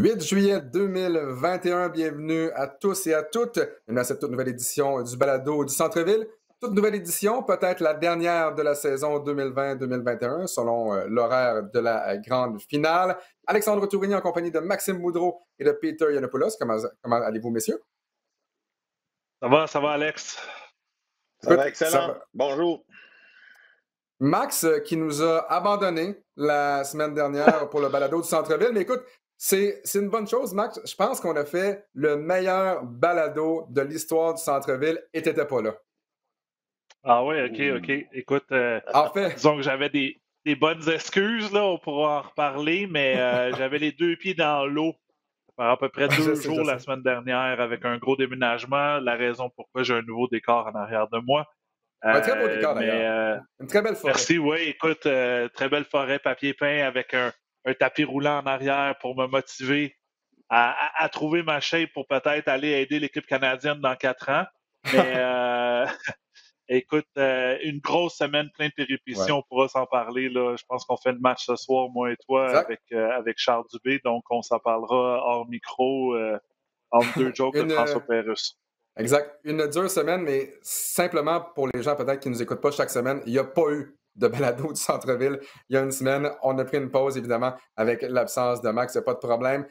8 juillet 2021, bienvenue à tous et à toutes à cette toute nouvelle édition du Balado du Centre-Ville. Toute nouvelle édition, peut-être la dernière de la saison 2020-2021, selon l'horaire de la grande finale. Alexandre Tourigny en compagnie de Maxime Boudreau et de Peter Yiannopoulos. Comment allez-vous, messieurs? Ça va, Alex? Ça va excellent. Bonjour. Max, qui nous a abandonnés la semaine dernière pour le balado du Centre-Ville. Mais écoute, c'est une bonne chose, Max. Je pense qu'on a fait le meilleur balado de l'histoire du Centre-Ville et t'étais pas là. Ah oui, OK. Écoute, En fait, disons que j'avais des bonnes excuses, là, on pourra en reparler, mais j'avais les deux pieds dans l'eau par à peu près 2 jours la semaine dernière avec un gros déménagement. La raison pourquoi j'ai un nouveau décor en arrière de moi. un très beau décor d'ailleurs. Une très belle forêt. Merci, oui. Écoute, très belle forêt papier peint avec un tapis roulant en arrière pour me motiver à trouver ma shape pour peut-être aller aider l'équipe canadienne dans 4 ans. Mais écoute, une grosse semaine pleine de péripéties, on pourra s'en parler. Là. Je pense qu'on fait le match ce soir, moi et toi, avec Charles Dubé. Donc, on s'en parlera hors micro, entre deux jokes de François Pérusse. Exact. Une dure semaine, mais simplement pour les gens peut-être qui ne nous écoutent pas chaque semaine, il n'y a pas eu de balado du Centre-Ville. Il y a une semaine, on a pris une pause, évidemment, avec l'absence de Max, il n'y a pas de problème.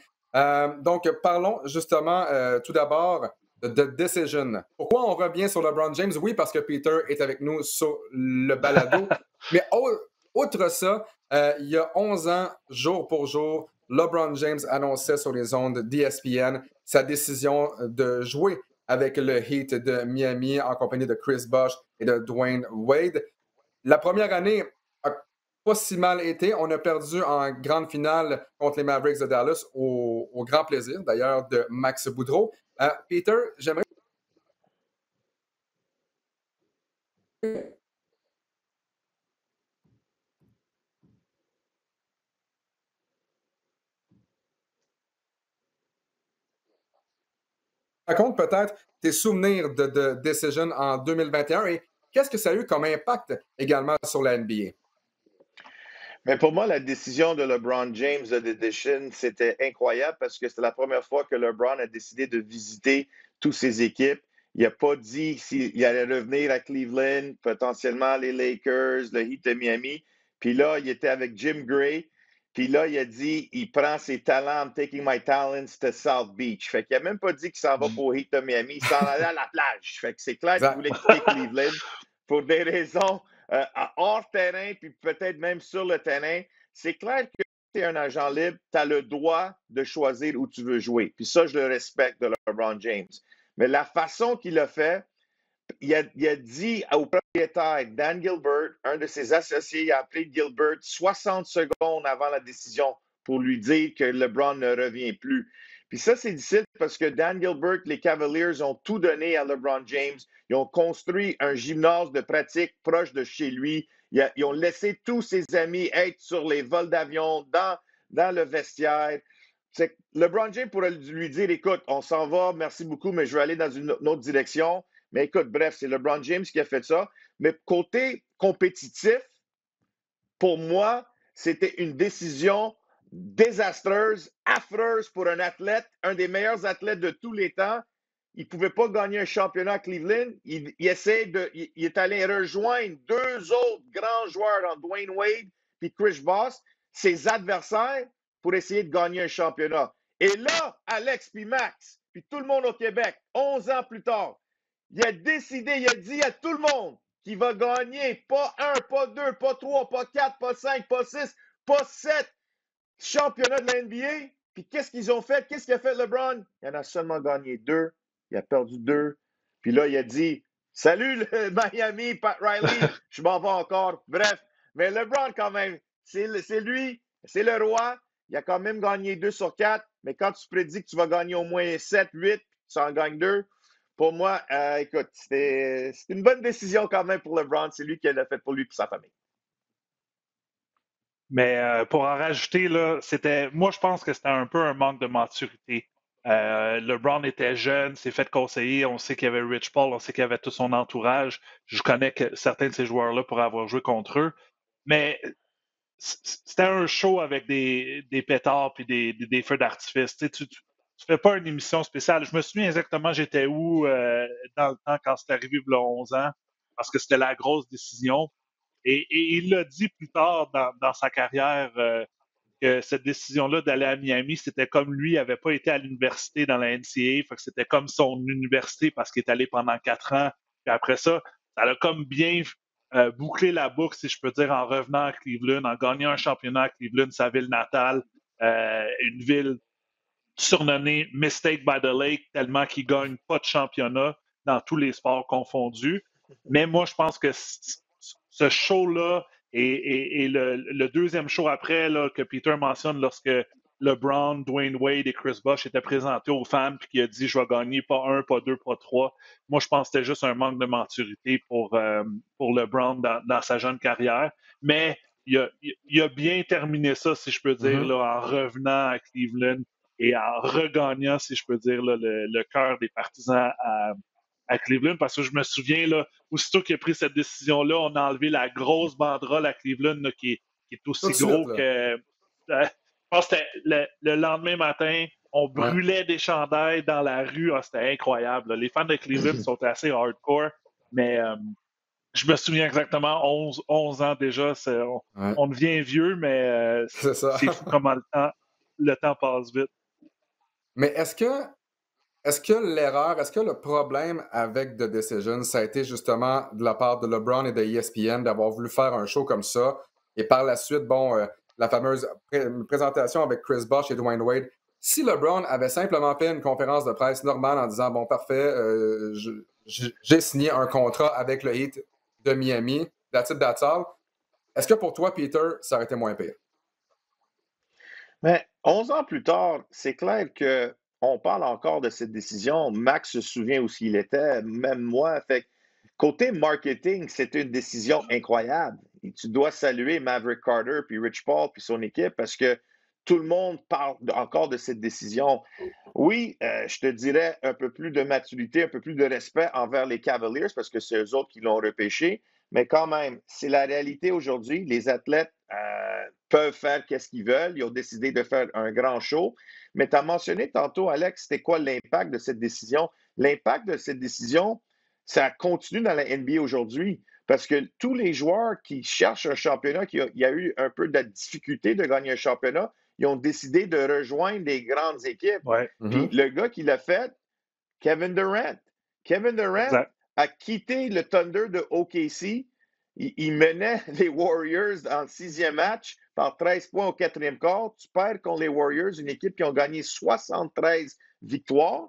Donc, parlons justement tout d'abord de Decision. Pourquoi on revient sur LeBron James? Oui, parce que Peter est avec nous sur le balado. Mais outre ça, il y a 11 ans, jour pour jour, LeBron James annonçait sur les ondes d'ESPN sa décision de jouer avec le Heat de Miami en compagnie de Chris Bosh et de Dwayne Wade. La première année n'a pas si mal été. On a perdu en grande finale contre les Mavericks de Dallas au grand plaisir, d'ailleurs, de Max Boudreau. Peter, j'aimerais... Raconte peut-être tes souvenirs de Decision en 2021 et qu'est-ce que ça a eu comme impact également sur la NBA? Mais pour moi, la décision de LeBron James de Decision, c'était incroyable parce que c'était la première fois que LeBron a décidé de visiter toutes ses équipes. Il n'a pas dit s'il allait revenir à Cleveland, potentiellement les Lakers, le Heat de Miami. Puis là, il était avec Jim Gray. Puis là, il a dit, il prend ses talents, I'm taking my talents to South Beach. Fait qu'il n'a même pas dit qu'il s'en va pour Heat de Miami, il s'en allait à la plage. Fait que c'est clair qu'il voulait quitter Cleveland pour des raisons hors terrain, puis peut-être même sur le terrain. C'est clair que tu es un agent libre, tu as le droit de choisir où tu veux jouer. Puis ça, je le respecte de LeBron James. Mais la façon qu'il a fait, il a dit au propriétaire, Dan Gilbert, un de ses associés, il a appelé Gilbert 60 secondes avant la décision pour lui dire que LeBron ne revient plus. Puis ça, c'est difficile parce que Dan Gilbert, les Cavaliers ont tout donné à LeBron James. Ils ont construit un gymnase de pratique proche de chez lui. Ils ont laissé tous ses amis être sur les vols d'avion, dans le vestiaire. LeBron James pourrait lui dire, écoute, on s'en va, merci beaucoup, mais je vais aller dans une autre direction. Mais écoute, bref, c'est LeBron James qui a fait ça. Mais côté compétitif, pour moi, c'était une décision désastreuse, affreuse pour un athlète, un des meilleurs athlètes de tous les temps. Il ne pouvait pas gagner un championnat à Cleveland. Il est allé rejoindre 2 autres grands joueurs, Dwayne Wade et Chris Bosh, ses adversaires, pour essayer de gagner un championnat. Et là, Alex puis Max, puis tout le monde au Québec, 11 ans plus tard, il a décidé, il a dit à tout le monde qu'il va gagner pas 1, pas 2, pas 3, pas 4, pas 5, pas 6, pas 7 championnats de la NBA. Puis qu'est-ce qu'ils ont fait? Qu'est-ce qu'a fait LeBron? Il en a seulement gagné 2. Il a perdu 2. Puis là, il a dit « Salut Miami, Pat Riley, je m'en vais encore. » Bref, mais LeBron quand même, c'est lui, c'est le roi. Il a quand même gagné 2 sur 4. Mais quand tu prédis que tu vas gagner au moins 7, 8, tu en gagnes 2. Pour moi, écoute, c'était une bonne décision quand même pour LeBron. C'est lui qui l'a fait pour lui et pour sa famille. Mais pour en rajouter, là, moi, je pense que c'était un peu un manque de maturité. LeBron était jeune, s'est fait conseiller. On sait qu'il y avait Rich Paul, on sait qu'il y avait tout son entourage. Je connais certains de ces joueurs-là pour avoir joué contre eux. Mais c'était un show avec des pétards et des feux d'artifice. Tu fais pas une émission spéciale. Je me souviens exactement j'étais où dans le temps quand c'est arrivé il y a 11 ans, parce que c'était la grosse décision. Et il l'a dit plus tard dans sa carrière que cette décision-là d'aller à Miami, c'était comme lui n'avait pas été à l'université dans la NCAA, fait que c'était comme son université parce qu'il est allé pendant 4 ans. Puis après ça, ça a comme bien bouclé la boucle, si je peux dire, en revenant à Cleveland, en gagnant un championnat à Cleveland, sa ville natale, une ville surnommée Mistake by the Lake, tellement qu'il ne gagne pas de championnat dans tous les sports confondus. Mais moi, je pense que ce show-là et le deuxième show après là, que Peter mentionne lorsque LeBron, Dwayne Wade et Chris Bosh étaient présentés aux fans puis qui a dit « Je vais gagner pas un, pas deux, pas trois ». Moi, je pense que c'était juste un manque de maturité pour LeBron dans sa jeune carrière. Mais il a bien terminé ça, si je peux dire, là, en revenant à Cleveland et en regagnant, si je peux dire, là, le cœur des partisans à Cleveland, parce que je me souviens, là, aussitôt qu'il a pris cette décision-là, on a enlevé la grosse banderole à Cleveland là, qui est aussi gros que... je pense que c'était le lendemain matin, on brûlait des chandails dans la rue. Ah, c'était incroyable. Là. Les fans de Cleveland sont assez hardcore, mais je me souviens exactement, 11 ans déjà, on devient vieux, mais c'est fou comment le temps passe vite. Mais est-ce que l'erreur, est-ce que le problème avec The Decision, ça a été justement de la part de LeBron et de ESPN d'avoir voulu faire un show comme ça et par la suite, la fameuse présentation avec Chris Bosh et Dwayne Wade, si LeBron avait simplement fait une conférence de presse normale en disant « Bon, parfait, j'ai signé un contrat avec le Heat de Miami, that's it, that's all », est-ce que pour toi, Peter, ça aurait été moins pire? Mais 11 ans plus tard, c'est clair qu'on parle encore de cette décision. Max se souvient où il était, même moi. Fait côté marketing, c'était une décision incroyable. Et tu dois saluer Maverick Carter, puis Rich Paul, puis son équipe, parce que tout le monde parle encore de cette décision. Oui, je te dirais un peu plus de maturité, un peu plus de respect envers les Cavaliers, parce que c'est eux autres qui l'ont repêché. Mais quand même, c'est la réalité aujourd'hui. Les athlètes peuvent faire ce qu'ils veulent. Ils ont décidé de faire un grand show. Mais tu as mentionné tantôt, Alex, c'était quoi l'impact de cette décision? L'impact de cette décision, ça continue dans la NBA aujourd'hui. Parce que tous les joueurs qui cherchent un championnat, il y a eu un peu de difficulté de gagner un championnat, ils ont décidé de rejoindre les grandes équipes. Ouais. Puis le gars qui l'a fait, Kevin Durant. Kevin Durant a quitté le Thunder de OKC. Il menait les Warriors en 6e match par 13 points au 4e quart. Tu perds contre les Warriors, une équipe qui a gagné 73 victoires.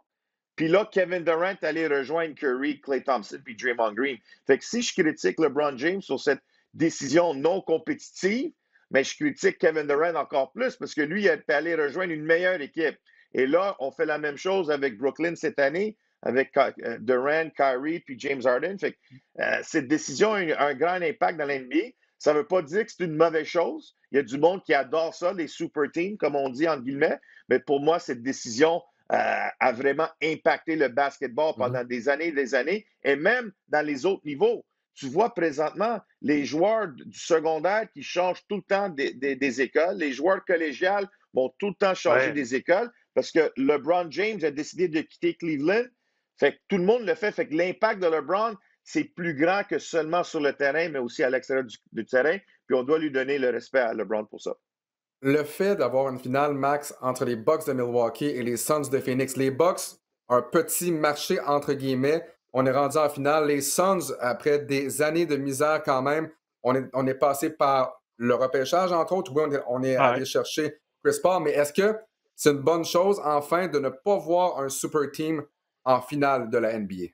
Puis là, Kevin Durant allait rejoindre Curry, Klay Thompson puis Draymond Green. Fait que si je critique LeBron James sur cette décision non compétitive, mais je critique Kevin Durant encore plus parce que lui, il est allé rejoindre une meilleure équipe. Et là, on fait la même chose avec Brooklyn cette année, avec Durant, Kyrie puis James Harden. Fait que, cette décision a un grand impact dans l'NBA. Ça ne veut pas dire que c'est une mauvaise chose. Il y a du monde qui adore ça, les super teams, comme on dit entre guillemets. Mais pour moi, cette décision a vraiment impacté le basketball pendant des années, et même dans les autres niveaux. Tu vois présentement les joueurs du secondaire qui changent tout le temps des écoles. Les joueurs collégiales vont tout le temps changer des écoles parce que LeBron James a décidé de quitter Cleveland. Fait que tout le monde le fait. Fait que l'impact de LeBron, c'est plus grand que seulement sur le terrain, mais aussi à l'extérieur du terrain. Puis on doit lui donner le respect à LeBron pour ça. Le fait d'avoir une finale, Max, entre les Bucks de Milwaukee et les Suns de Phoenix. Les Bucks, un petit marché entre guillemets. On est rendu en finale. Les Suns, après des années de misère quand même, on est passé par le repêchage, entre autres. Oui, on est allé chercher Chris Paul. Mais est-ce que c'est une bonne chose, enfin, de ne pas voir un super team en finale de la NBA?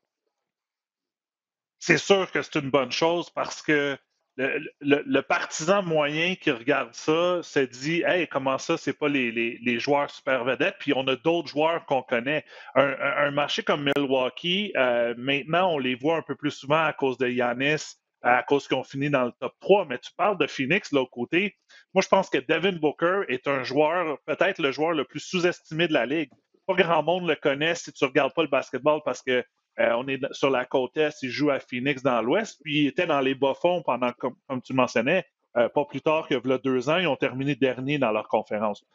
C'est sûr que c'est une bonne chose parce que le partisan moyen qui regarde ça se dit « Hey, comment ça, c'est pas les joueurs super vedettes? » Puis on a d'autres joueurs qu'on connaît. Un marché comme Milwaukee, maintenant, on les voit un peu plus souvent à cause de Giannis, à cause qu'ils ont fini dans le top 3. Mais tu parles de Phoenix, de l'autre côté. Moi, je pense que Devin Booker est un joueur, peut-être le joueur le plus sous-estimé de la Ligue. Pas grand monde le connaît si tu regardes pas le basketball parce que on est sur la côte Est, il joue à Phoenix dans l'Ouest, puis il était dans les bas-fonds pendant, comme tu mentionnais, pas plus tard que v'là 2 ans, ils ont terminé dernier dans leur conférence.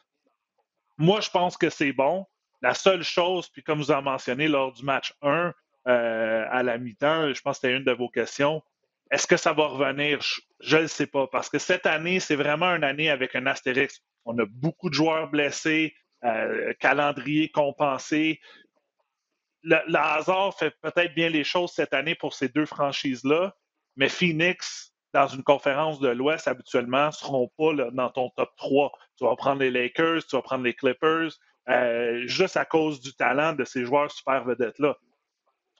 Moi, je pense que c'est bon. La seule chose, puis comme vous en mentionné lors du match 1 à la mi-temps, je pense que c'était une de vos questions, est-ce que ça va revenir? Je ne le sais pas, parce que cette année, c'est vraiment une année avec un astérix. On a beaucoup de joueurs blessés, calendrier compensé. Le hasard fait peut-être bien les choses cette année pour ces deux franchises-là, mais Phoenix, dans une conférence de l'Ouest, habituellement, ne seront pas là, dans ton top 3. Tu vas prendre les Lakers, tu vas prendre les Clippers, juste à cause du talent de ces joueurs super vedettes-là.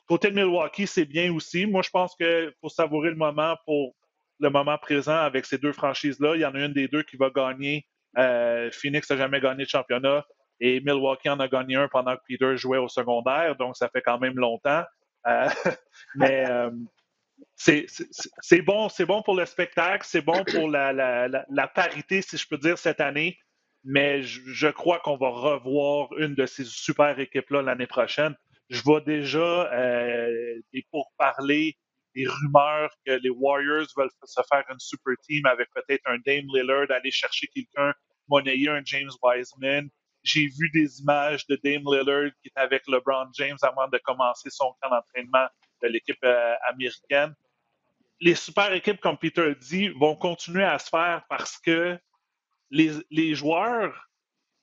Côté de Milwaukee, c'est bien aussi. Moi, je pense qu'il faut savourer le moment pour le moment présent avec ces deux franchises-là. Il y en a une des deux qui va gagner. Phoenix n'a jamais gagné de championnat et Milwaukee en a gagné un pendant que Peter jouait au secondaire, donc ça fait quand même longtemps. Mais c'est bon pour le spectacle, c'est bon pour la parité, si je peux dire, cette année. Mais je crois qu'on va revoir une de ces super équipes-là l'année prochaine. Je vois déjà des pourparlers, des rumeurs que les Warriors veulent se faire une super team avec peut-être un Dame Lillard, aller chercher quelqu'un, monnayer un James Wiseman. J'ai vu des images de Dame Lillard qui est avec LeBron James avant de commencer son camp d'entraînement de l'équipe américaine. Les super équipes, comme Peter dit, vont continuer à se faire parce que les joueurs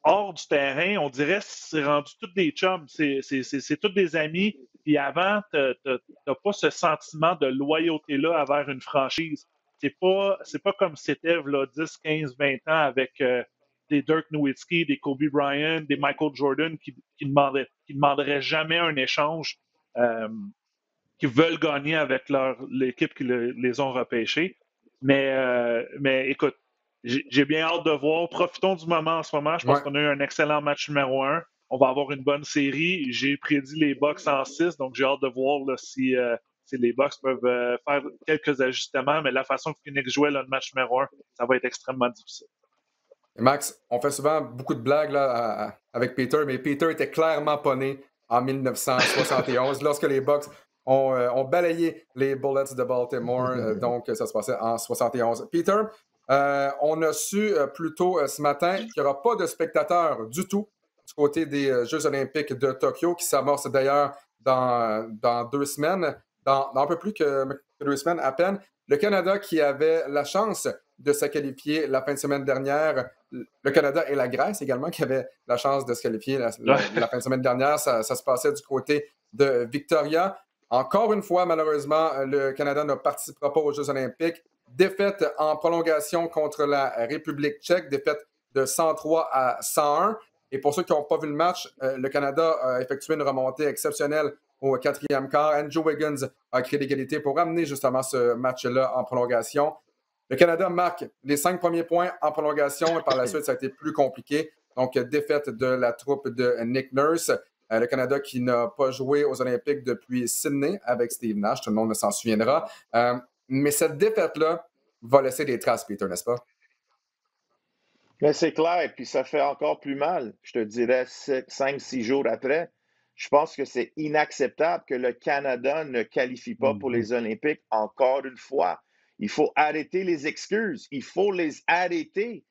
hors du terrain, on dirait que c'est rendu tous des chums, c'est tous des amis. Puis avant, tu n'as pas ce sentiment de loyauté-là envers une franchise. C'est pas comme c'était là, 10, 15, 20 ans avec des Dirk Nowitzki, des Kobe Bryant, des Michael Jordan qui demanderaient jamais un échange, qui veulent gagner avec l'équipe qui les ont repêchés. Mais écoute, j'ai bien hâte de voir. Profitons du moment en ce moment. Je pense qu'on a eu un excellent match numéro 1. On va avoir une bonne série. J'ai prédit les Bucks en 6, donc j'ai hâte de voir là, si les Bucks peuvent faire quelques ajustements. Mais la façon que Phoenix jouait le match numéro 1, ça va être extrêmement difficile. Et Max, on fait souvent beaucoup de blagues là, avec Peter, mais Peter était clairement pas né en 1971 lorsque les Bucks ont balayé les Bullets de Baltimore. Donc, ça se passait en 71. Peter, on a su plus tôt ce matin qu'il n'y aura pas de spectateurs du tout du côté des Jeux olympiques de Tokyo, qui s'amorcent d'ailleurs dans 2 semaines, dans un peu plus que 2 semaines à peine. Le Canada, qui avait la chance de se qualifier la fin de semaine dernière, le Canada et la Grèce également, qui avaient la chance de se qualifier la fin de semaine dernière, ça se passait du côté de Victoria. Encore une fois, malheureusement, le Canada ne participera pas aux Jeux olympiques. Défaite en prolongation contre la République tchèque, défaite de 103 à 101. Et pour ceux qui n'ont pas vu le match, le Canada a effectué une remontée exceptionnelle au 4e quart. Andrew Wiggins a créé l'égalité pour amener justement ce match-là en prolongation. Le Canada marque les 5 premiers points en prolongation et par la suite, ça a été plus compliqué. Donc, défaite de la troupe de Nick Nurse. Le Canada qui n'a pas joué aux Olympiques depuis Sydney avec Steve Nash, tout le monde s'en souviendra. Mais cette défaite-là va laisser des traces, Peter, n'est-ce pas? Mais c'est clair, et puis ça fait encore plus mal. Je te dirais 5-6 jours après. Je pense que c'est inacceptable que le Canada ne qualifie pas pour les Olympiques encore une fois. Il faut arrêter les excuses. Il faut les arrêter.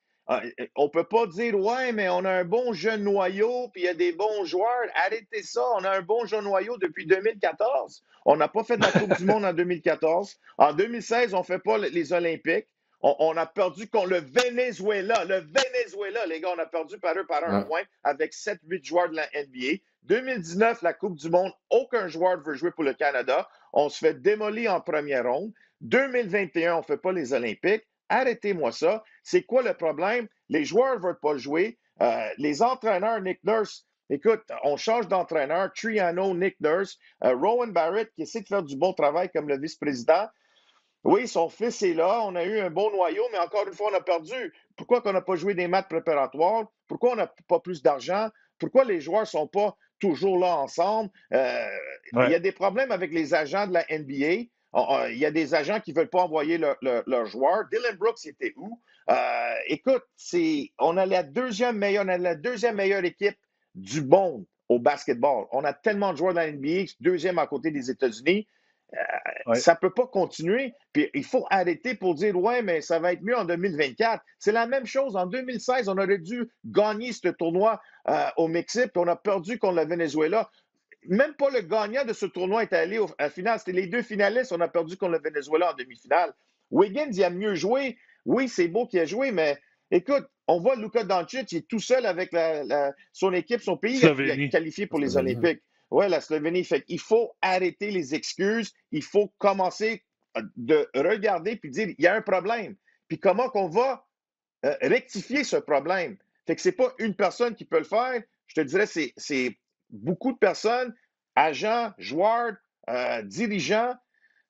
On ne peut pas dire, ouais, mais on a un bon jeune noyau, puis il y a des bons joueurs. Arrêtez ça. On a un bon jeune noyau depuis 2014. On n'a pas fait de la Coupe du Monde en 2014. En 2016, on ne fait pas les Olympiques. On a perdu contre le Venezuela. Le Venezuela, les gars, on a perdu par un point avec 7-8 joueurs de la NBA. 2019, la Coupe du Monde, aucun joueur ne veut jouer pour le Canada. On se fait démolir en première ronde. 2021, on ne fait pas les Olympiques. Arrêtez-moi ça. C'est quoi le problème? Les joueurs ne veulent pas jouer. Les entraîneurs, Nick Nurse, écoute, on change d'entraîneur. Triano, Nick Nurse, Rowan Barrett qui essaie de faire du bon travail comme le vice-président. Oui, son fils est là. On a eu un bon noyau, mais encore une fois, on a perdu. Pourquoi on n'a pas joué des matchs préparatoires? Pourquoi on n'a pas plus d'argent? Pourquoi les joueurs ne sont pas toujours là ensemble? Il y a des problèmes avec les agents de la NBA. Il y a des agents qui ne veulent pas envoyer leurs joueurs. Dylan Brooks était où? Écoute, on a la deuxième meilleure équipe du monde au basketball. On a tellement de joueurs dans la NBA, deuxième à côté des États-Unis. Ouais. Ça ne peut pas continuer. Puis il faut arrêter pour dire, ouais, mais ça va être mieux en 2024. C'est la même chose. En 2016, on aurait dû gagner ce tournoi au Mexique, puis on a perdu contre le Venezuela. Même pas le gagnant de ce tournoi est allé à la finale. C'était les deux finalistes. On a perdu contre le Venezuela en demi-finale. Wiggins, il a mieux joué. Oui, c'est beau qu'il a joué, mais écoute, on voit Luka Doncic, il est tout seul avec son équipe, son pays, il a Slovénie. qualifié pour les Slovénie. Olympiques. Oui, la Slovénie. Fait il faut arrêter les excuses. Il faut commencer de regarder puis dire il y a un problème. Puis comment qu'on va rectifier ce problème. Fait que c'est pas une personne qui peut le faire. Je te dirais, c'est beaucoup de personnes, agents, joueurs, dirigeants.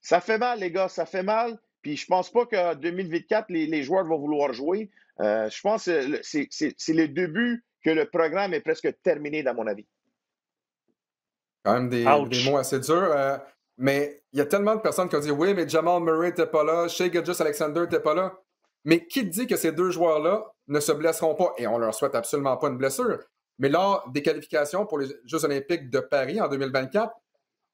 Ça fait mal, les gars, ça fait mal. Puis je pense pas qu'en 2024, les joueurs vont vouloir jouer. Je pense que c'est le début que le programme est presque terminé, dans mon avis. Quand même des mots assez durs. Mais il y a tellement de personnes qui ont dit oui, mais Jamal Murray n'était pas là, Shai Gilgeous-Alexander n'était pas là. Mais qui dit que ces deux joueurs-là ne se blesseront pas? Et on leur souhaite absolument pas une blessure. Mais lors des qualifications pour les Jeux olympiques de Paris en 2024,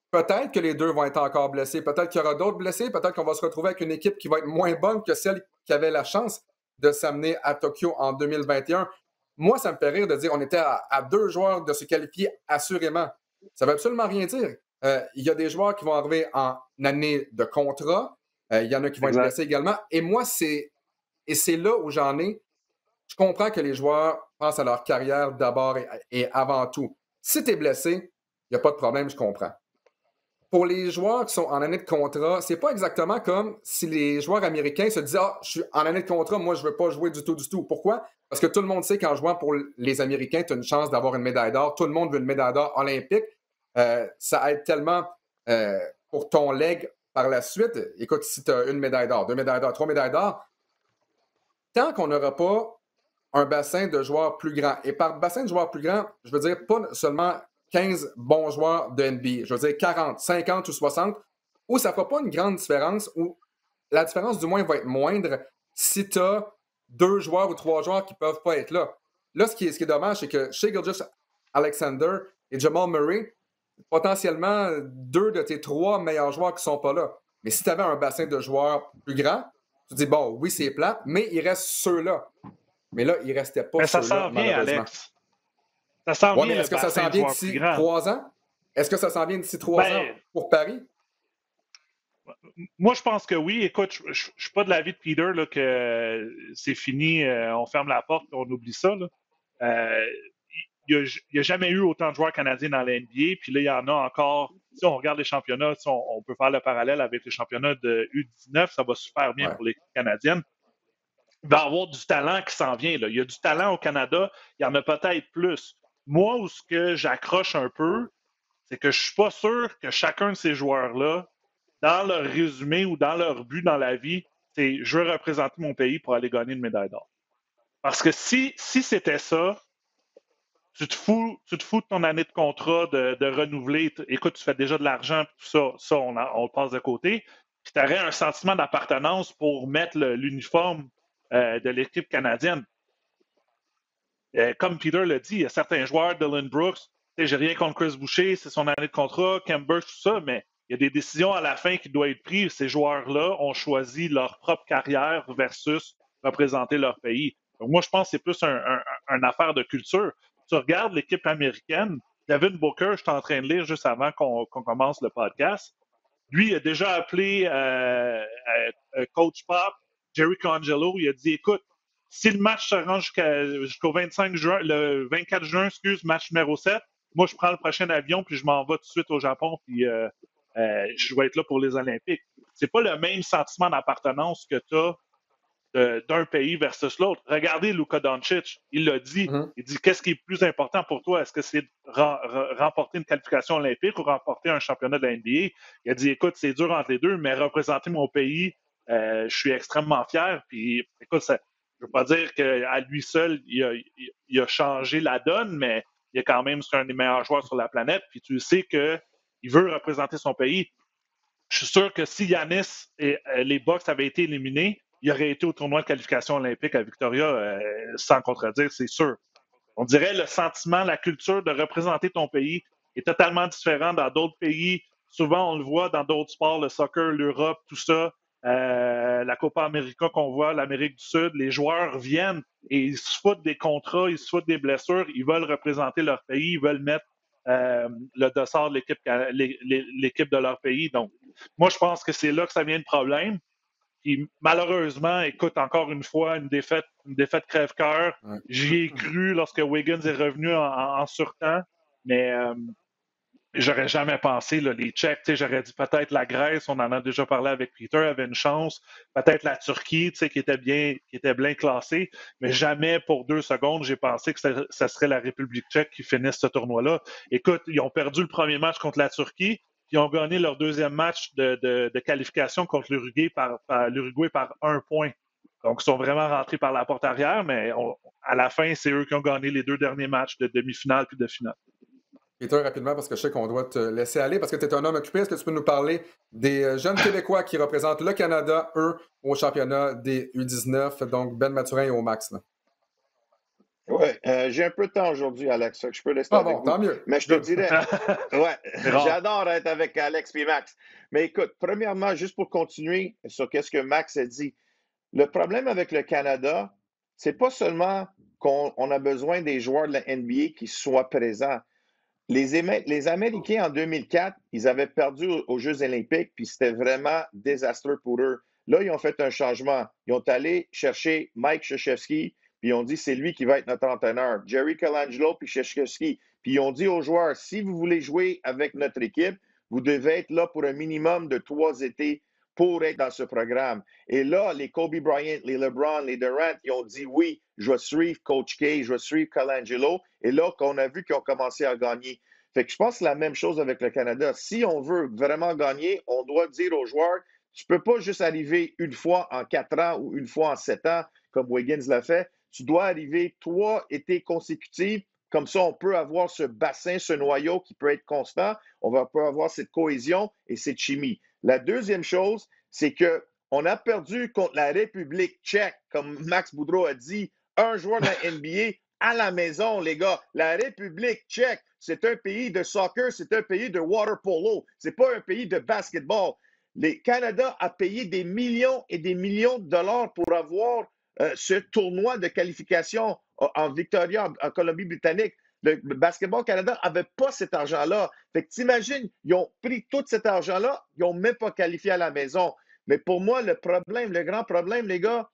peut-être que les deux vont être encore blessés. Peut-être qu'il y aura d'autres blessés. Peut-être qu'on va se retrouver avec une équipe qui va être moins bonne que celle qui avait la chance de s'amener à Tokyo en 2021. Moi, ça me fait rire de dire qu'on était à deux joueurs de se qualifier assurément. Ça ne veut absolument rien dire. Il y a des joueurs qui vont arriver en année de contrat. Il y en a qui vont être blessés également. Et moi, c'est là où j'en ai. Je comprends que les joueurs pensent à leur carrière d'abord et avant tout. Si tu es blessé, il n'y a pas de problème, je comprends. Pour les joueurs qui sont en année de contrat, c'est pas exactement comme si les joueurs américains se disaient « Ah, je suis en année de contrat, moi, je ne veux pas jouer du tout, du tout. » Pourquoi? Parce que tout le monde sait qu'en jouant pour les Américains, tu as une chance d'avoir une médaille d'or. Tout le monde veut une médaille d'or olympique. Ça aide tellement pour ton leg par la suite. Écoute, si tu as une médaille d'or, 2 médailles d'or, 3 médailles d'or, tant qu'on n'aura pas un bassin de joueurs plus grand, et par bassin de joueurs plus grand, je veux dire pas seulement 15 bons joueurs de NBA, je veux dire 40, 50 ou 60, où ça ne fera pas une grande différence, où la différence du moins va être moindre si tu as 2 joueurs ou 3 joueurs qui ne peuvent pas être là. Là, ce qui est dommage, c'est que Shai Gilgeous-Alexander et Jamal Murray, potentiellement 2 de tes 3 meilleurs joueurs qui ne sont pas là. Mais si tu avais un bassin de joueurs plus grand, tu te dis, bon, oui, c'est plate, mais il reste ceux-là. Mais là, il ne restait pas mais ça ceux-là, s'en vient, malheureusement. Alex. Ça s'en vient, mais est-ce que ça s'en vient d'ici 3 ans? Est-ce que ça s'en vient d'ici 3 ans pour Paris? Moi, je pense que oui. Écoute, je ne suis pas de l'avis de Peter là, que c'est fini, on ferme la porte et on oublie ça. Il n'y a jamais eu autant de joueurs canadiens dans la NBA. Puis là, il y en a encore. Si on regarde les championnats, si on peut faire le parallèle avec les championnats de U19, ça va super bien pour l'équipe canadienne. Il va y avoir du talent qui s'en vient. Là. Il y a du talent au Canada. Il y en a peut-être plus. Moi, où ce que j'accroche un peu, c'est que je ne suis pas sûr que chacun de ces joueurs-là, dans leur résumé ou dans leur but dans la vie, c'est je veux représenter mon pays pour aller gagner une médaille d'or. Parce que si c'était ça, tu te fous de ton année de contrat, de renouveler. Écoute, tu fais déjà de l'argent, tout ça on le passe de côté. Puis tu aurais un sentiment d'appartenance pour mettre l'uniforme de l'équipe canadienne. Comme Peter l'a dit, il y a certains joueurs, Dylan Brooks, j'ai rien contre Chris Boucher, c'est son année de contrat, Khem Birch, tout ça, mais il y a des décisions à la fin qui doivent être prises. Ces joueurs-là ont choisi leur propre carrière versus représenter leur pays. Donc moi, je pense que c'est plus une affaire de culture. Tu regardes l'équipe américaine, Devin Booker, je suis en train de lire juste avant qu'on commence le podcast, lui, il a déjà appelé Coach Pop, Jerry Colangelo, il a dit, écoute, si le match se rend jusqu'au 25 juin, le 24 juin, match numéro 7, moi, je prends le prochain avion, puis je m'en vais tout de suite au Japon, puis je vais être là pour les Olympiques. C'est pas le même sentiment d'appartenance que tu as d'un pays versus l'autre. Regardez Luka Doncic, il l'a dit. Il dit, qu'est-ce qui est plus important pour toi? Est-ce que c'est remporter une qualification olympique ou remporter un championnat de la NBA? Il a dit, écoute, c'est dur entre les deux, mais représenter mon pays, je suis extrêmement fier. Puis, écoute, je ne veux pas dire qu'à lui seul, il a changé la donne, mais il est quand même un des meilleurs joueurs sur la planète. Puis tu sais qu'il veut représenter son pays. Je suis sûr que si Giannis et les Bucks avaient été éliminés, il aurait été au tournoi de qualification olympique à Victoria, sans contredire, c'est sûr. On dirait le sentiment, la culture de représenter ton pays est totalement différent dans d'autres pays souvent, on le voit dans d'autres sports, le soccer, l'Europe, tout ça, la Copa América qu'on voit, l'Amérique du Sud, les joueurs viennent et ils se foutent des contrats, ils se foutent des blessures, ils veulent représenter leur pays, ils veulent mettre le dossard de l'équipe de leur pays. Donc, moi, je pense que c'est là que ça vient le problème. Puis, malheureusement, écoute, encore une fois, une défaite crève-cœur. Ouais. J'y ai cru lorsque Wiggins est revenu en surtemps, mais j'aurais jamais pensé, là, les Tchèques, j'aurais dit peut-être la Grèce, on en a déjà parlé avec Peter, avait une chance, peut-être la Turquie, qui était bien classée, mais jamais pour 2 secondes, j'ai pensé que ça serait la République tchèque qui finisse ce tournoi-là. Écoute, ils ont perdu le premier match contre la Turquie, puis ils ont gagné leur deuxième match de qualification contre l'Uruguay par 1 point. Donc, ils sont vraiment rentrés par la porte arrière, mais à la fin, c'est eux qui ont gagné les 2 derniers matchs de demi-finale puis de finale. Peter, rapidement, parce que je sais qu'on doit te laisser aller, parce que tu es un homme occupé. Est-ce que tu peux nous parler des jeunes Québécois qui représentent le Canada, eux, au championnat des U19, donc Ben Mathurin et Omax? Oui, j'ai un peu de temps aujourd'hui, Alex. Je peux rester avec bon, vous. Tant mieux. Mais je te dirais, ouais, rare. j'adore être avec Alex et Max. Mais écoute, premièrement, juste pour continuer sur ce que Max a dit, le problème avec le Canada, c'est pas seulement qu'on a besoin des joueurs de la NBA qui soient présents. Les Américains, en 2004, ils avaient perdu aux Jeux olympiques, puis c'était vraiment désastreux pour eux. Là, ils ont fait un changement. Ils ont allé chercher Mike Krzyzewski, puis ils ont dit c'est lui qui va être notre entraîneur. Jerry Colangelo, puis Krzyzewski. Puis ils ont dit aux joueurs, si vous voulez jouer avec notre équipe, vous devez être là pour un minimum de 3 étés pour être dans ce programme. Et là, les Kobe Bryant, les LeBron, les Durant, ils ont dit oui, je vais suivre Coach K, je vais suivre Colangelo. Et là, qu'on a vu qu'ils ont commencé à gagner. Fait que je pense que c'est la même chose avec le Canada. Si on veut vraiment gagner, on doit dire aux joueurs, tu ne peux pas juste arriver une fois en 4 ans ou une fois en 7 ans, comme Wiggins l'a fait. Tu dois arriver 3 étés consécutifs. Comme ça, on peut avoir ce bassin, ce noyau qui peut être constant. Peut avoir cette cohésion et cette chimie. La deuxième chose, c'est qu'on a perdu contre la République tchèque, comme Max Boudreau a dit, un joueur de la NBA à la maison, les gars. La République tchèque, c'est un pays de soccer, c'est un pays de water polo. C'est pas un pays de basketball. Le Canada a payé des millions et des millions de dollars pour avoir ce tournoi de qualification en Victoria, en Colombie-Britannique. Le Basketball Canada n'avait pas cet argent-là. Fait que t'imagines, ils ont pris tout cet argent-là, ils n'ont même pas qualifié à la maison. Mais pour moi, le grand problème, les gars,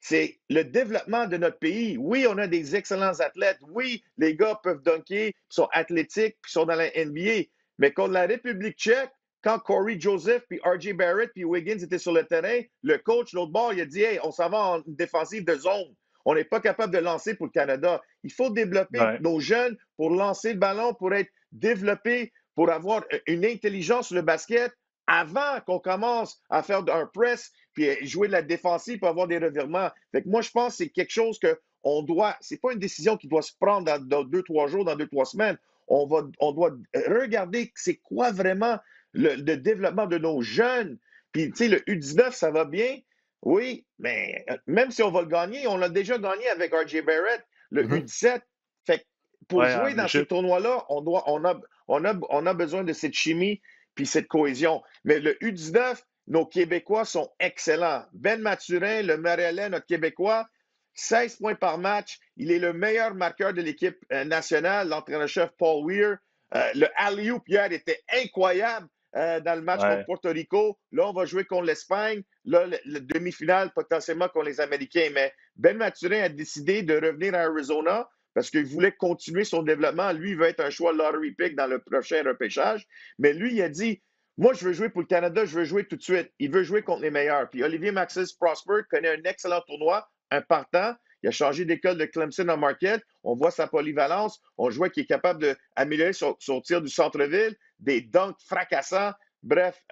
c'est le développement de notre pays. Oui, on a des excellents athlètes. Oui, les gars peuvent dunker, sont athlétiques, puis sont dans la NBA. Mais contre la République tchèque, quand Corey Joseph, puis R.J. Barrett, puis Wiggins étaient sur le terrain, le coach, l'autre bord, il a dit « Hey, on s'en va en défensive de zone. On n'est pas capable de lancer pour le Canada. Il faut développer nos jeunes pour lancer le ballon, pour être développés, pour avoir une intelligence sur le basket avant qu'on commence à faire un press puis jouer de la défensive pour avoir des revirements. Fait que moi, je pense que c'est quelque chose qu'on doit, c'est pas une décision qui doit se prendre dans 2-3 jours, dans 2-3 semaines. On doit regarder c'est quoi vraiment le développement de nos jeunes. Puis, tu sais, le U19, ça va bien. Oui, mais même si on va le gagner, on l'a déjà gagné avec R.J. Barrett, le U17. Fait que pour jouer dans ce tournoi-là, on a besoin de cette chimie puis cette cohésion. Mais le U19, nos Québécois sont excellents. Ben Mathurin, le Maryland, notre Québécois, 16 points par match. Il est le meilleur marqueur de l'équipe nationale, l'entraîneur-chef Paul Weir. Le alley-oop hier était incroyable dans le match contre Porto Rico. Là, on va jouer contre l'Espagne. Là, le demi-finale, potentiellement contre les Américains. Mais Ben Mathurin a décidé de revenir à Arizona parce qu'il voulait continuer son développement. Lui, il veut être un choix lottery pick dans le prochain repêchage. Mais lui, il a dit, moi, je veux jouer pour le Canada, je veux jouer tout de suite. Il veut jouer contre les meilleurs. Puis Olivier Maxis Prosper connaît un excellent tournoi, un partant. Il a changé d'école de Clemson à Marquette. On voit sa polyvalence. On voit qu'il est capable d'améliorer son tir du centre-ville, des dunks fracassants. Bref,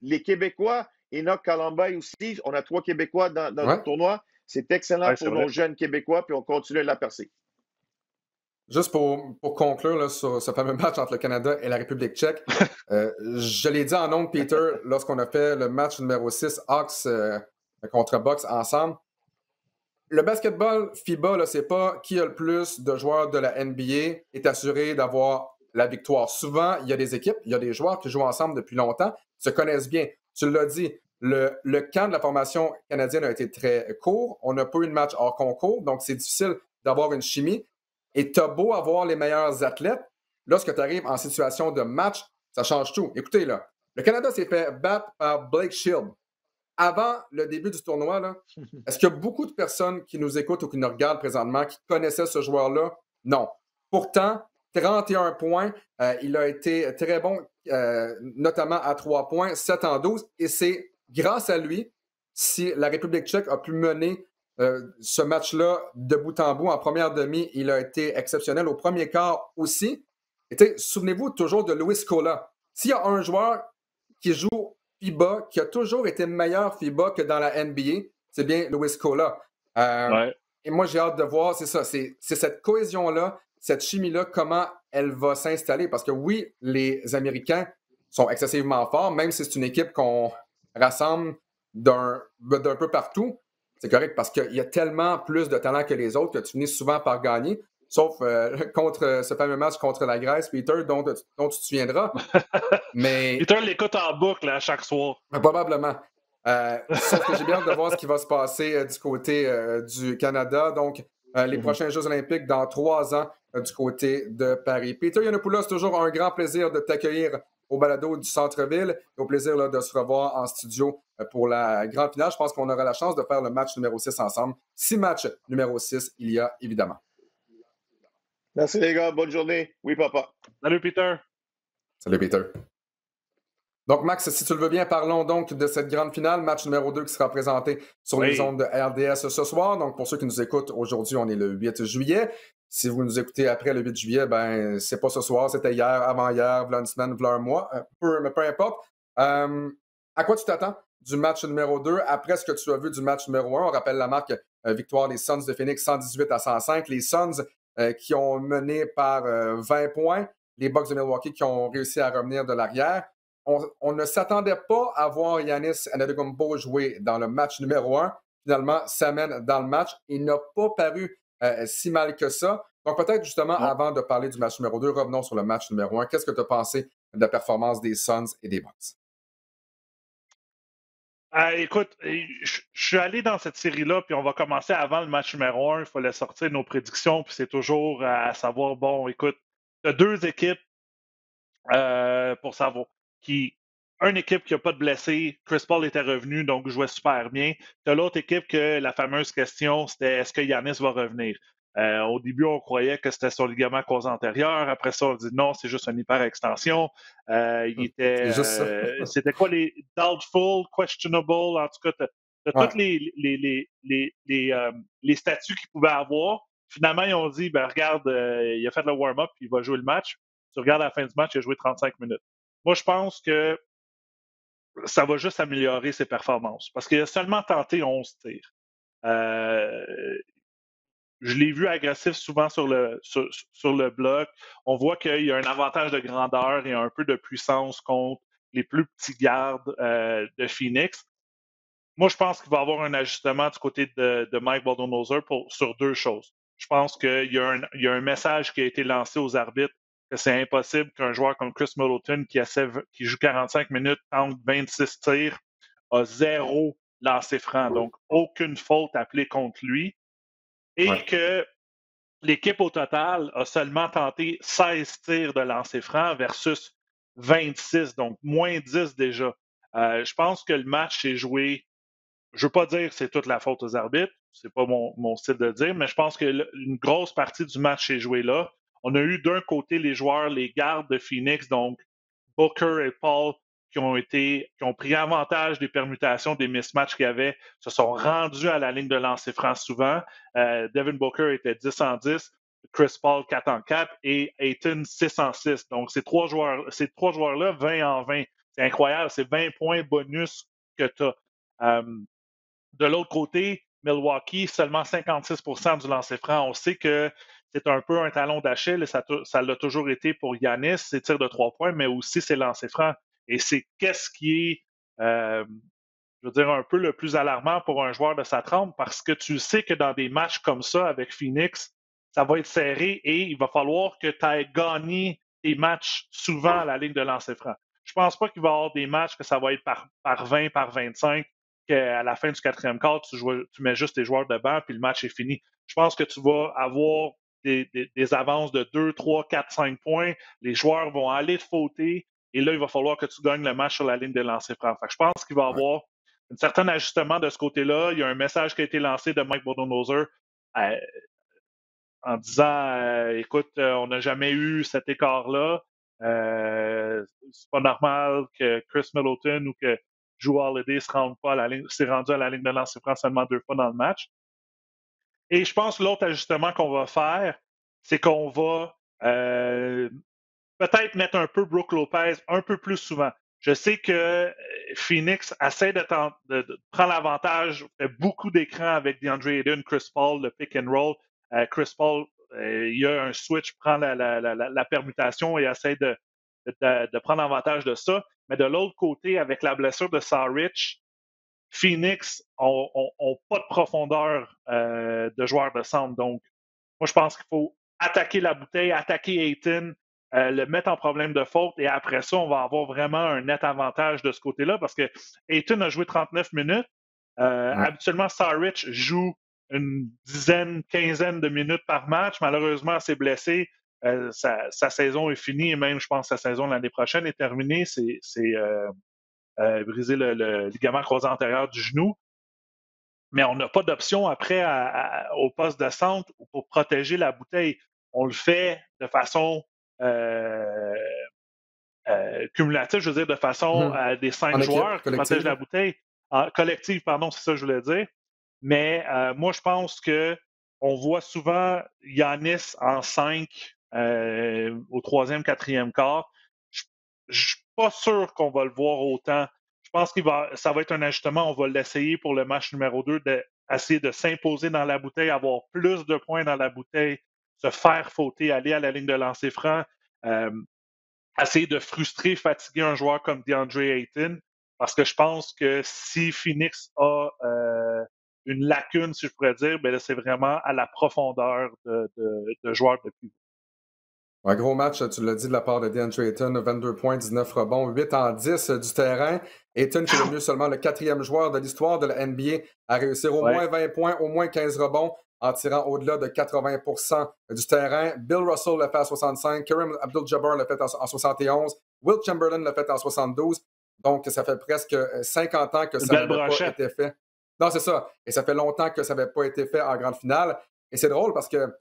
les Québécois, Enoch Kalambay aussi, on a 3 Québécois dans le tournoi. C'est excellent pour nos jeunes Québécois, puis on continue de la percer. Juste pour conclure là, sur ce fameux match entre le Canada et la République tchèque, je l'ai dit en ondes, Peter, lorsqu'on a fait le match numéro 6, Hawks contre Bucks ensemble. Le basketball FIBA, c'est pas qui a le plus de joueurs de la NBA est assuré d'avoir la victoire. Souvent, il y a des équipes, il y a des joueurs qui jouent ensemble depuis longtemps, se connaissent bien. Tu l'as dit, le camp de la formation canadienne a été très court. On n'a pas eu de match hors concours, donc c'est difficile d'avoir une chimie. Et tu as beau avoir les meilleurs athlètes, lorsque tu arrives en situation de match, ça change tout. Écoutez, là, le Canada s'est fait battre par Blake Shield. Avant le début du tournoi, là, est-ce qu'il y a beaucoup de personnes qui nous écoutent ou qui nous regardent présentement qui connaissaient ce joueur-là? Non. Pourtant, 31 points, il a été très bon, notamment à 3 points, 7 en 12, et c'est grâce à lui si la République tchèque a pu mener ce match-là de bout en bout. En première demi, il a été exceptionnel. Au premier quart aussi. Souvenez-vous toujours de Luis Scola. S'il y a un joueur qui joue FIBA, qui a toujours été meilleur FIBA que dans la NBA, c'est bien Luis Scola. Et moi, j'ai hâte de voir, c'est ça, c'est cette cohésion-là, cette chimie-là, comment elle va s'installer. Parce que oui, les Américains sont excessivement forts, même si c'est une équipe qu'on rassemble d'un peu partout. C'est correct parce qu'il y a tellement plus de talent que les autres que tu finis souvent par gagner. Sauf contre ce fameux match contre la Grèce, Peter, dont tu te souviendras. Mais Peter l'écoute en boucle à chaque soir. Probablement. Sauf que j'ai bien hâte de voir ce qui va se passer du côté du Canada. Donc, les prochains Jeux olympiques dans 3 ans du côté de Paris. Peter Yiannopoulos, toujours un grand plaisir de t'accueillir au balado du Centre-Ville et au plaisir là, de se revoir en studio pour la grande finale. Je pense qu'on aura la chance de faire le match numéro 6 ensemble. 6 matchs numéro 6, il y a évidemment. Merci les gars, bonne journée. Oui, papa. Salut Peter. Salut Peter. Donc Max, si tu le veux bien, parlons donc de cette grande finale, match numéro 2 qui sera présenté sur les ondes de RDS ce soir. Donc pour ceux qui nous écoutent, aujourd'hui on est le 8 juillet. Si vous nous écoutez après le 8 juillet, ben c'est pas ce soir, c'était hier, avant-hier, v'là une semaine, v'là un mois, peu importe. À quoi tu t'attends du match numéro 2 après ce que tu as vu du match numéro 1? On rappelle la marque victoire des Suns de Phoenix 118-105. Les Suns qui ont mené par 20 points. Les Bucks de Milwaukee qui ont réussi à revenir de l'arrière. On ne s'attendait pas à voir Giannis Antetokounmpo jouer dans le match numéro 1. Finalement, s'amène dans le match. Il n'a pas paru si mal que ça. Donc peut-être justement, avant de parler du match numéro 2, revenons sur le match numéro 1. Qu'est-ce que tu as pensé de la performance des Suns et des Bucks? Écoute, je suis allé dans cette série-là, puis on va commencer avant le match numéro 1. Il fallait sortir nos prédictions, puis c'est toujours à savoir, bon, écoute, tu as 2 équipes pour savoir. Une équipe qui n'a pas de blessés, Chris Paul était revenu, donc jouait super bien. Tu as l'autre équipe que la fameuse question, c'était est-ce que Giannis va revenir? Au début, on croyait que c'était son ligament croisé antérieur. Après ça, on dit non, c'est juste une hyper-extension. C'était quoi les doubtful, questionable? En tout cas, tu as tous les statuts qu'il pouvait avoir. Finalement, ils ont dit, ben regarde, il a fait le warm-up, puis il va jouer le match. Tu regardes à la fin du match, il a joué 35 minutes. Moi, je pense que ça va juste améliorer ses performances parce qu'il a seulement tenté 11 tirs. Je l'ai vu agressif souvent sur le bloc. On voit qu'il y a un avantage de grandeur et un peu de puissance contre les plus petits gardes de Phoenix. Moi, je pense qu'il va y avoir un ajustement du côté de Mike Budenholzer sur 2 choses. Je pense qu'il y a un message qui a été lancé aux arbitres que c'est impossible qu'un joueur comme Chris Middleton qui joue 45 minutes, tente 26 tirs, a 0 lancer franc. Donc, aucune faute appelée contre lui. Et que l'équipe au total a seulement tenté 16 tirs de lancer franc versus 26, donc moins 10 déjà. Je pense que le match est joué. Je ne veux pas dire que c'est toute la faute aux arbitres, c'est pas mon style de dire, mais je pense que une grosse partie du match est jouée là. On a eu d'un côté les joueurs, les gardes de Phoenix, donc Booker et Paul, qui ont pris avantage des permutations, des mismatchs qu'il y avait, se sont rendus à la ligne de lancer franc souvent. Devin Booker était 10 en 10, Chris Paul 4 en 4 et Ayton 6 en 6. Donc, ces trois joueurs-là, 20 en 20. C'est incroyable, c'est 20 points bonus que tu as. De l'autre côté, Milwaukee, seulement 56 du lancer franc. On sait que c'est un peu un talon d'Achille, et ça l'a toujours été pour Giannis, ses tirs de 3 points, mais aussi ses lancers francs. Et c'est qu'est-ce qui est, je veux dire, un peu le plus alarmant pour un joueur de sa trempe, parce que tu sais que dans des matchs comme ça avec Phoenix, ça va être serré et il va falloir que tu aies gagné des matchs souvent à la ligne de lancer franc. Je pense pas qu'il va y avoir des matchs que ça va être par 20, par 25, qu'à la fin du 4e quart, tu mets juste tes joueurs de banc, puis le match est fini. Je pense que tu vas avoir des avances de 2, 3, 4, 5 points. Les joueurs vont aller te fauter, et là, il va falloir que tu gagnes le match sur la ligne de lancer franc. Je pense qu'il va y avoir un certain ajustement de ce côté-là. Il y a un message qui a été lancé de Mike Budenholzer en disant écoute, on n'a jamais eu cet écart-là. C'est pas normal que Chris Middleton ou que Jrue Holiday s'est rendu à la ligne de lancer franc seulement 2 fois dans le match. Et je pense que l'autre ajustement qu'on va faire, c'est qu'on va peut-être mettre un peu Brook Lopez un peu plus souvent. Je sais que Phoenix essaie de prendre l'avantage, fait beaucoup d'écrans avec DeAndre Ayton, Chris Paul, le pick and roll. Chris Paul, il y a un switch, prend la permutation et essaie de prendre avantage de ça. Mais de l'autre côté, avec la blessure de Saric, Phoenix n'ont pas de profondeur de joueurs de centre. Donc, moi, je pense qu'il faut attaquer la bouteille, attaquer Ayton, le mettre en problème de faute, et après ça, on va avoir vraiment un net avantage de ce côté-là, parce que Ayton a joué 39 minutes. Habituellement, Saric joue une dizaine, quinzaine de minutes par match. Malheureusement, s'est blessé. Sa saison est finie, et même, je pense, sa saison l'année prochaine est terminée. C'est brisé le ligament croisé antérieur du genou. Mais on n'a pas d'option après au poste de centre pour protéger la bouteille. On le fait de façon cumulative, je veux dire, de façon à des 5 joueurs qui protègent la bouteille. Collective, pardon, c'est ça que je voulais dire. Mais moi, je pense qu'on voit souvent Giannis en 5 au 3e, 4e quart. Je ne suis pas sûr qu'on va le voir autant. Je pense que ça va être un ajustement. On va l'essayer pour le match numéro 2, d'essayer de s'imposer dans la bouteille, avoir plus de points dans la bouteille, se faire fauter, aller à la ligne de lancer franc, essayer de frustrer, fatiguer un joueur comme DeAndre Ayton, parce que je pense que si Phoenix a une lacune, si je pourrais dire, ben là, c'est vraiment à la profondeur de joueurs de pivot. Un gros match, tu l'as dit, de la part de DeAndre Ayton, 22 points, 19 rebonds, 8 en 10 du terrain. Ayton, qui est devenu seulement le 4e joueur de l'histoire de la NBA à réussir au moins 20 points, au moins 15 rebonds, en tirant au-delà de 80% du terrain. Bill Russell l'a fait à 65, Kareem Abdul-Jabbar l'a fait en 71, Wilt Chamberlain l'a fait en 72. Donc, ça fait presque 50 ans que ça n'avait pas été fait. Non, c'est ça. Et ça fait longtemps que ça n'avait pas été fait en grande finale. Et c'est drôle parce que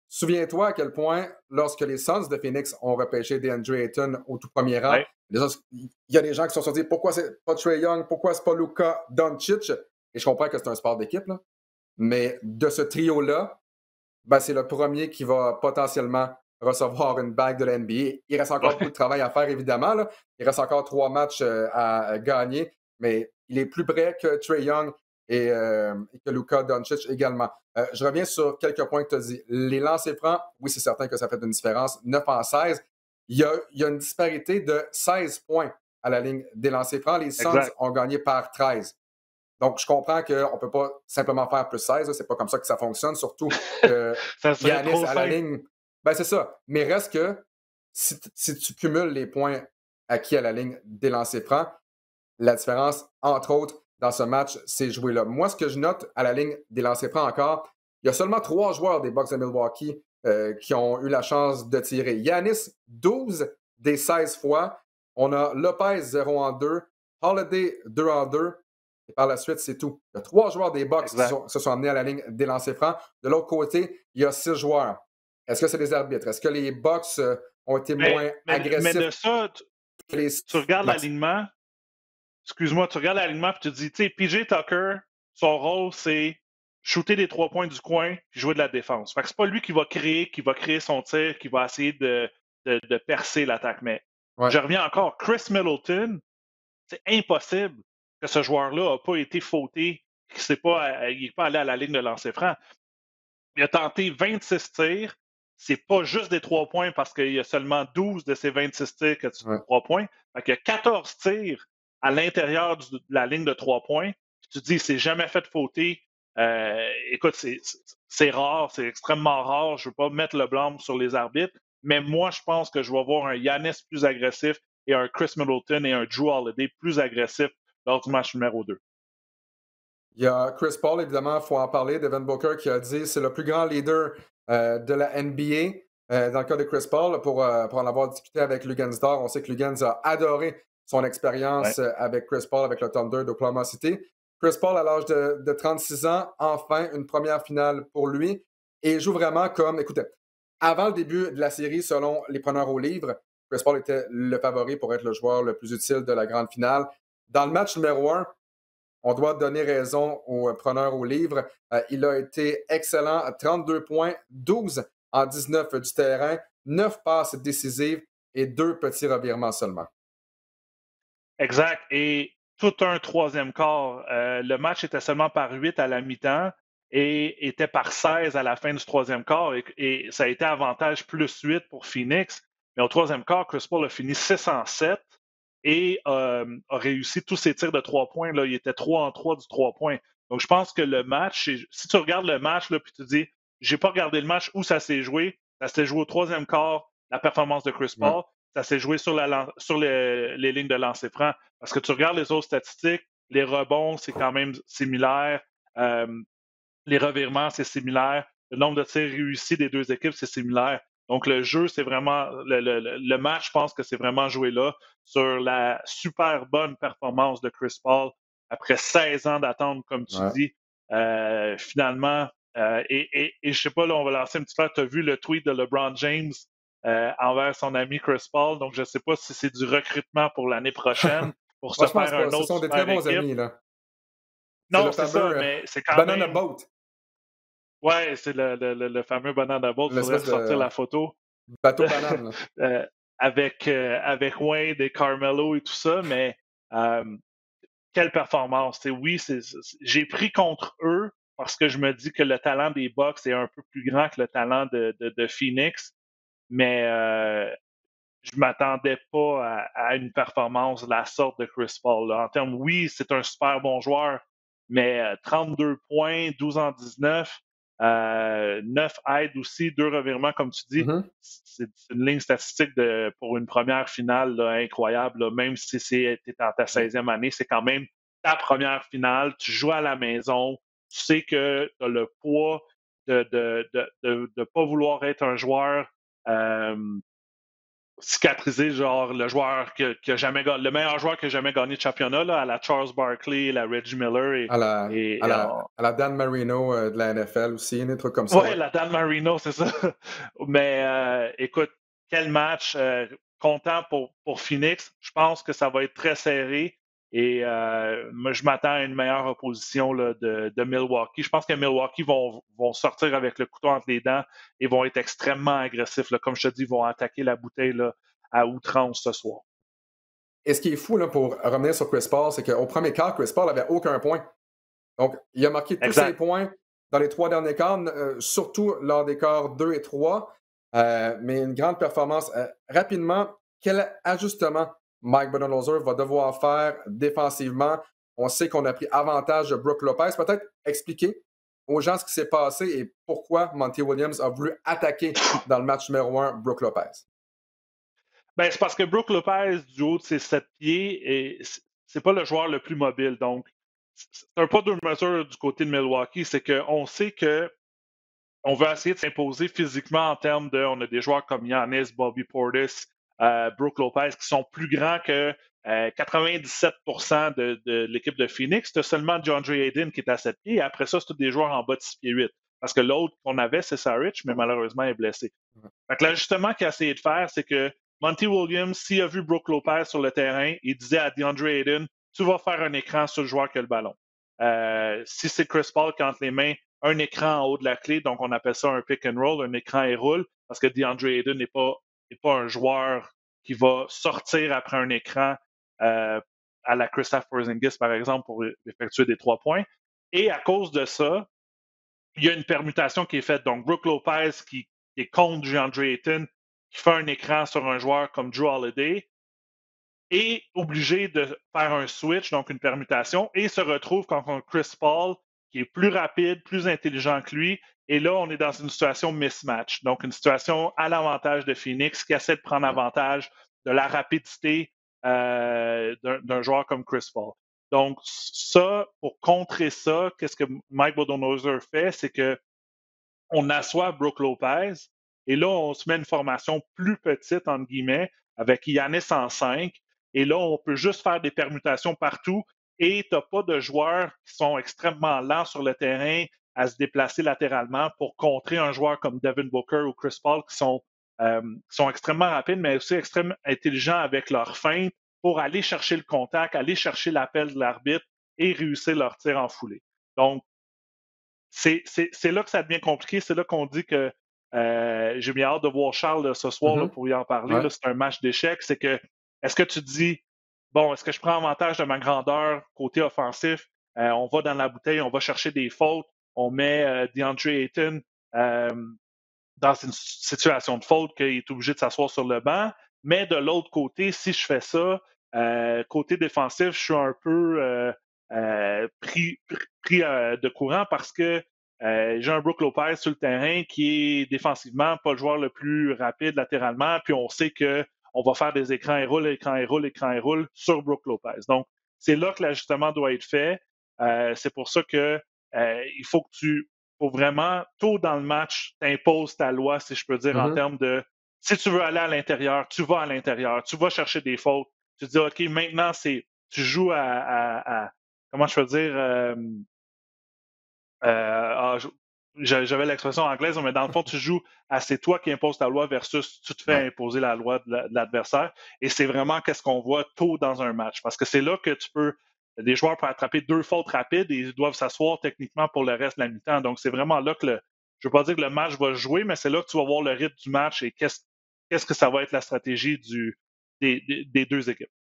souviens-toi à quel point, lorsque les Suns de Phoenix ont repêché DeAndre Ayton au tout premier rang, il y a des gens qui se sont dit pourquoi c'est pas Trae Young, pourquoi c'est pas Luka Doncic. Et je comprends que c'est un sport d'équipe, là. Mais de ce trio-là, ben, c'est le premier qui va potentiellement recevoir une bague de la NBA. Il reste encore beaucoup de travail à faire, évidemment, là. Il reste encore 3 matchs à gagner, mais il est plus près que Trae Young et que Luka Doncic également. Je reviens sur quelques points que tu as dit. Les lancers francs, oui, c'est certain que ça fait une différence. 9 en 16. Il y a une disparité de 16 points à la ligne des lancers francs. Les Suns ont gagné par 13. Donc, je comprends qu'on ne peut pas simplement faire plus 16. C'est pas comme ça que ça fonctionne, surtout que Giannis à la ligne. Ben, c'est ça. Mais reste que si tu cumules les points acquis à la ligne des lancers francs, la différence, entre autres, dans ce match, c'est joué là. Moi, ce que je note à la ligne des lancers francs encore, il y a seulement 3 joueurs des Bucks de Milwaukee qui ont eu la chance de tirer. Giannis, 12 des 16 fois. On a Lopez, 0 en 2. Holiday, 2 en 2. Et par la suite, c'est tout. Il y a 3 joueurs des Bucks qui se sont amenés à la ligne des lancers francs. De l'autre côté, il y a 6 joueurs. Est-ce que c'est les arbitres? Est-ce que les Bucks ont été moins agressifs? Mais de ça, tu regardes l'alignement. Excuse-moi, tu regardes l'alignement et tu te dis, tu sais, PJ Tucker, son rôle, c'est shooter les 3 points du coin et jouer de la défense. Fait que c'est pas lui qui va créer son tir, qui va essayer de percer l'attaque. Mais je reviens encore, Chris Middleton, c'est impossible que ce joueur-là n'a pas été fauté, qu'il n'est pas allé à la ligne de lancer franc. Il a tenté 26 tirs. C'est pas juste des 3 points parce qu'il y a seulement 12 de ces 26 tirs que tu fais 3 points. Fait qu'il y a 14 tirs à l'intérieur de la ligne de 3 points. Tu te dis, c'est jamais fait de fauter. Écoute, c'est rare, c'est extrêmement rare. Je ne veux pas mettre le blâme sur les arbitres, Mais moi, je pense que je vais voir un Giannis plus agressif et un Chris Middleton et un Jrue Holiday plus agressifs lors du match numéro 2. Il y a Chris Paul, évidemment, il faut en parler. Devin Booker qui a dit c'est le plus grand leader de la NBA. Dans le cas de Chris Paul, pour en avoir discuté avec Lugansdor, on sait que Lugans a adoré son expérience avec Chris Paul, avec le Thunder d'Oklahoma City. Chris Paul, à l'âge de 36 ans, enfin, une première finale pour lui. Et il joue vraiment comme, écoutez, avant le début de la série, selon les preneurs au livre, Chris Paul était le favori pour être le joueur le plus utile de la grande finale. Dans le match numéro 1, on doit donner raison au preneur au livre. Il a été excellent, 32 points, 12 en 19 du terrain, 9 passes décisives et 2 petits revirements seulement. Exact. Et tout un troisième quart. Le match était seulement par 8 à la mi-temps et était par 16 à la fin du troisième quart. Et ça a été avantage plus 8 pour Phoenix. Mais au troisième quart, Chris Paul a fini 6 en 7 et a réussi tous ses tirs de 3 points. Là, il était 3 en 3 du 3 points. Donc, je pense que le match, si tu regardes le match, là, puis tu dis, j'ai pas regardé le match où ça s'est joué au troisième quart, la performance de Chris Paul. Ouais. Ça s'est joué sur les lignes de lancer franc. Parce que tu regardes les autres statistiques, les rebonds, c'est quand même similaire. Les revirements, c'est similaire. Le nombre de tirs réussis des deux équipes, c'est similaire. Donc, le jeu, c'est vraiment. Le match, je pense que c'est vraiment joué là sur la super bonne performance de Chris Paul après 16 ans d'attente, comme tu dis. Finalement, et je sais pas, là, on va lancer une petite fois. Tu as vu le tweet de LeBron James envers son ami Chris Paul. Donc, je ne sais pas si c'est du recrutement pour l'année prochaine pour se faire un autre. Ce sont des très bons amis, là. Non, c'est ça, mais c'est quand Banana même... Boat. Ouais, c'est le fameux Banana Boat. Il faudrait ressortir la photo. Bateau banane. avec Wade et Carmelo et tout ça, mais quelle performance. Oui, j'ai pris contre eux parce que je me dis que le talent des Bucks est un peu plus grand que le talent de Phoenix, mais je ne m'attendais pas à une performance de la sorte de Chris Paul. Là. En termes, oui, c'est un super bon joueur, mais 32 points, 12 en 19, 9 aides aussi, 2 revirements, comme tu dis. C'est une ligne statistique pour une première finale là, incroyable. Là, même si tu es dans ta 16e année, c'est quand même ta première finale. Tu joues à la maison. Tu sais que tu as le poids de ne pas vouloir être un joueur cicatrisé, genre le joueur qui a jamais gagné, le meilleur joueur qui a jamais gagné de championnat, là, à la Charles Barkley, la Reggie Miller. À la Dan Marino de la NFL aussi, des trucs comme ça. Oui, la Dan Marino, c'est ça. Mais écoute, quel match. Content pour Phoenix. Je pense que ça va être très serré. Et moi, je m'attends à une meilleure opposition là, de Milwaukee. Je pense que Milwaukee vont sortir avec le couteau entre les dents et vont être extrêmement agressifs. Là. Comme je te dis, ils vont attaquer la bouteille là, à outrance ce soir. Et ce qui est fou, là, pour revenir sur Chris Paul, c'est qu'au premier quart, Chris Paul n'avait aucun point. Donc, il a marqué tous ses points dans les 3 derniers quarts, surtout lors des quarts 2 et 3. Mais une grande performance. Rapidement, quel ajustement Mike Budenholzer va devoir faire défensivement? On sait qu'on a pris avantage de Brook Lopez. Peut-être expliquer aux gens ce qui s'est passé et pourquoi Monty Williams a voulu attaquer dans le match numéro 1 Brook Lopez. Ben, c'est parce que Brook Lopez, du haut de ses 7 pieds, c'est pas le joueur le plus mobile. Donc, c'est un pas deux mesures du côté de Milwaukee. C'est qu'on sait que on veut essayer de s'imposer physiquement en termes de... On a des joueurs comme Giannis, Bobby Portis, Brook Lopez qui sont plus grands que 97% de l'équipe de Phoenix. C'est seulement DeAndre Ayton qui est à 7 pieds. Et après ça, c'est tous des joueurs en bas de 6 pieds 8. Parce que l'autre qu'on avait, c'est Saric, mais malheureusement, il est blessé. Fait que l'ajustement qu'il a essayé de faire, c'est que Monty Williams, s'il a vu Brook Lopez sur le terrain, il disait à DeAndre Ayton, tu vas faire un écran sur le joueur qui a le ballon. Si c'est Chris Paul qui entre les mains, un écran en haut de la clé, donc on appelle ça un pick and roll, un écran et roule, parce que DeAndre Ayton n'est pas un joueur qui va sortir après un écran à la Kristaps Porzingis, par exemple, pour effectuer des 3 points. Et à cause de ça, il y a une permutation qui est faite. Donc, Brook Lopez qui est contre DeAndre Ayton, qui fait un écran sur un joueur comme Jrue Holiday, est obligé de faire un switch, donc une permutation, et se retrouve contre un Chris Paul qui est plus rapide, plus intelligent que lui, Et là, on est dans une situation mismatch, donc une situation à l'avantage de Phoenix qui essaie de prendre avantage de la rapidité d'un joueur comme Chris Paul. Donc, ça, pour contrer ça, qu'est-ce que Mike Budenholzer fait? C'est qu'on assoit Brook Lopez et là, on se met une formation plus petite, entre guillemets, avec Giannis en 5. Et là, on peut juste faire des permutations partout et tu n'as pas de joueurs qui sont extrêmement lents sur le terrain à se déplacer latéralement pour contrer un joueur comme Devin Booker ou Chris Paul qui sont extrêmement rapides, mais aussi extrêmement intelligents avec leur feinte pour aller chercher le contact, aller chercher l'appel de l'arbitre et réussir leur tir en foulée. Donc, c'est là que ça devient compliqué. C'est là qu'on dit que j'ai bien hâte de voir Charles là, ce soir là, pour y en parler. Ouais. Là, c'est un match d'échecs. C'est que, est-ce que tu dis, bon, est-ce que je prends avantage de ma grandeur côté offensif? On va dans la bouteille, on va chercher des fautes, on met DeAndre Ayton dans une situation de faute qu'il est obligé de s'asseoir sur le banc. Mais de l'autre côté, si je fais ça, côté défensif, je suis un peu pris de courant parce que j'ai un Brook Lopez sur le terrain qui est défensivement pas le joueur le plus rapide latéralement, puis on sait qu'on va faire des écrans et roule sur Brook Lopez. Donc, c'est là que l'ajustement doit être fait. C'est pour ça que il faut vraiment, tôt dans le match, t'imposes ta loi, si je peux dire, en termes de si tu veux aller à l'intérieur, tu vas à l'intérieur, tu vas chercher des fautes. Tu dis, OK, maintenant, tu joues à comment je peux dire, j'avais l'expression anglaise, mais dans le fond, tu joues à c'est toi qui imposes ta loi versus tu te fais imposer la loi de l'adversaire. Et c'est vraiment qu'est-ce qu'on voit tôt dans un match. Parce que c'est là que des joueurs peuvent attraper 2 fautes rapides et ils doivent s'asseoir techniquement pour le reste de la mi-temps. Donc, c'est vraiment là que je ne veux pas dire que le match va jouer, mais c'est là que tu vas voir le rythme du match et qu'est-ce que ça va être la stratégie des 2 équipes.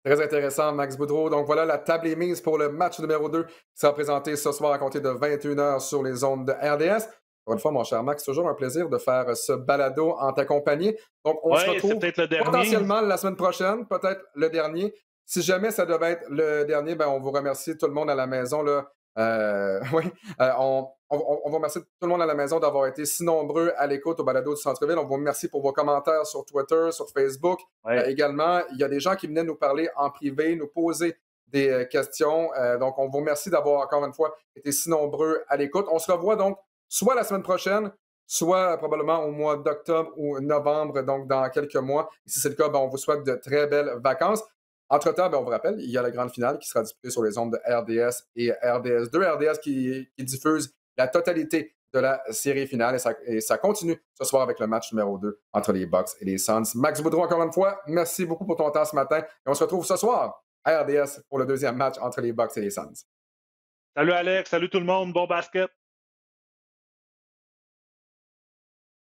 Très intéressant, Max Boudreau. Donc voilà, la table est mise pour le match numéro 2 qui sera présenté ce soir à compter de 21h sur les ondes de RDS. Encore une fois, mon cher Max, toujours un plaisir de faire ce balado en ta compagnie. Donc, on se retrouve potentiellement la semaine prochaine, peut-être le dernier. Si jamais ça devait être le dernier, ben, on vous remercie tout le monde à la maison. Là. On vous remercie tout le monde à la maison d'avoir été si nombreux à l'écoute au balado du Centre-Ville. On vous remercie pour vos commentaires sur Twitter, sur Facebook. Également, il y a des gens qui venaient nous parler en privé, nous poser des questions. Donc, on vous remercie d'avoir, encore une fois, été si nombreux à l'écoute. On se revoit donc soit la semaine prochaine, soit probablement au mois d'octobre ou novembre, donc dans quelques mois. Et si c'est le cas, ben, on vous souhaite de très belles vacances. Entre-temps, ben, on vous rappelle, il y a la grande finale qui sera disputée sur les ondes de RDS et RDS2. RDS qui diffuse la totalité de la série finale et ça continue ce soir avec le match numéro 2 entre les Bucks et les Suns. Max Boudreau, encore une fois, merci beaucoup pour ton temps ce matin et on se retrouve ce soir à RDS pour le deuxième match entre les Bucks et les Suns. Salut Alex, salut tout le monde, bon basket!